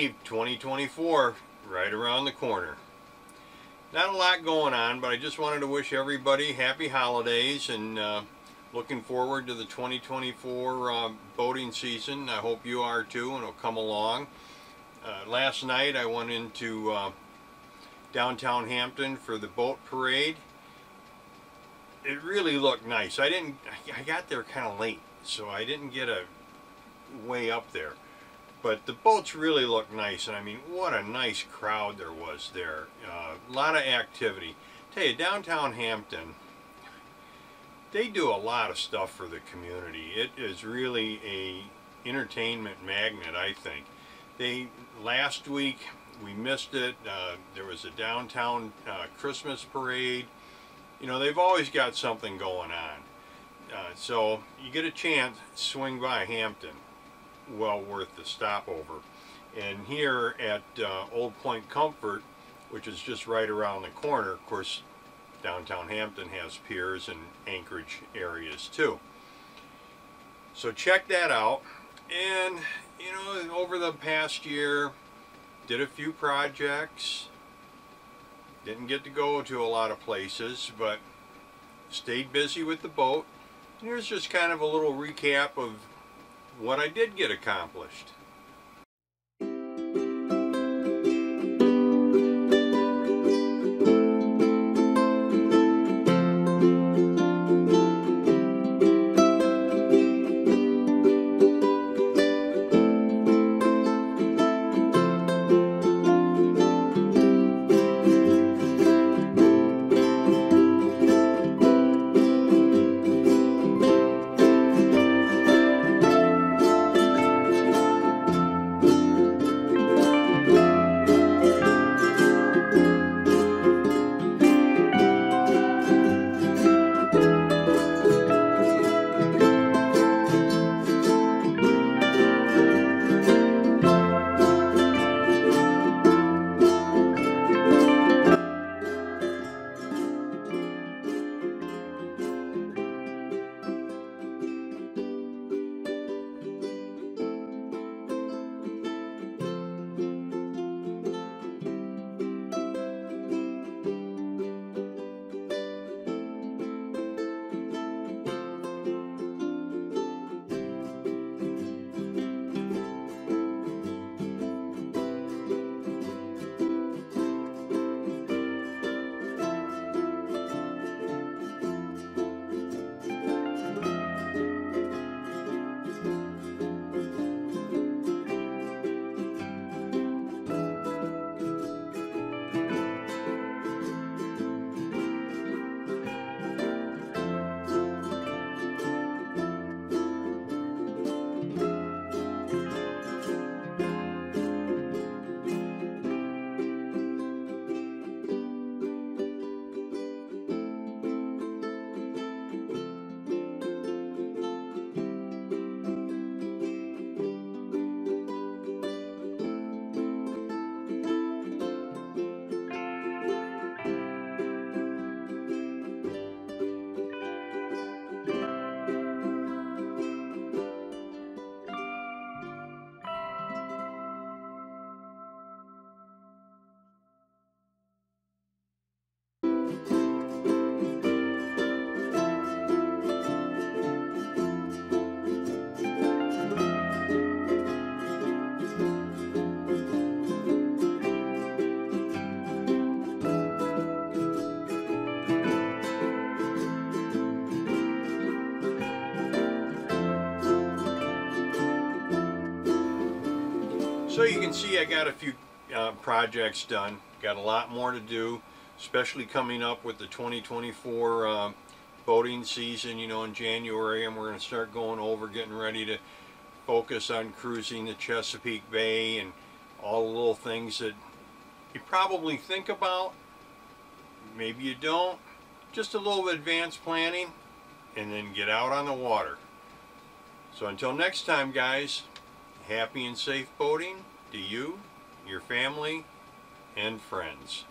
believe 2024 right around the corner. Not a lot going on, but I just wanted to wish everybody happy holidays and looking forward to the 2024 boating season. I hope you are too, and it'll come along. Last night I went into downtown Hampton for the boat parade. It really looked nice. I got there kind of late, so I didn't get a way up there. But the boats really look nice, and I mean, what a nice crowd there was there. A lot of activity. Tell you, downtown Hampton, they do a lot of stuff for the community. It is really a entertainment magnet, I think. Last week, we missed it. There was a downtown Christmas parade. You know, they've always got something going on. So you get a chance, swing by Hampton. Well worth the stopover. And here at Old Point Comfort, which is just right around the corner, of course downtown Hampton has piers and anchorage areas too. So check that out. And you know, over the past year, did a few projects. Didn't get to go to a lot of places, but stayed busy with the boat. And here's just kind of a little recap of what I did get accomplished. So you can see I got a few projects done. Got a lot more to do, especially coming up with the 2024 boating season, you know, in January, and we're going to start going over, getting ready to focus on cruising the Chesapeake Bay and all the little things that you probably think about, maybe you don't. Just a little advanced planning, and then get out on the water. So until next time, guys, happy and safe boating to you, your family, and friends.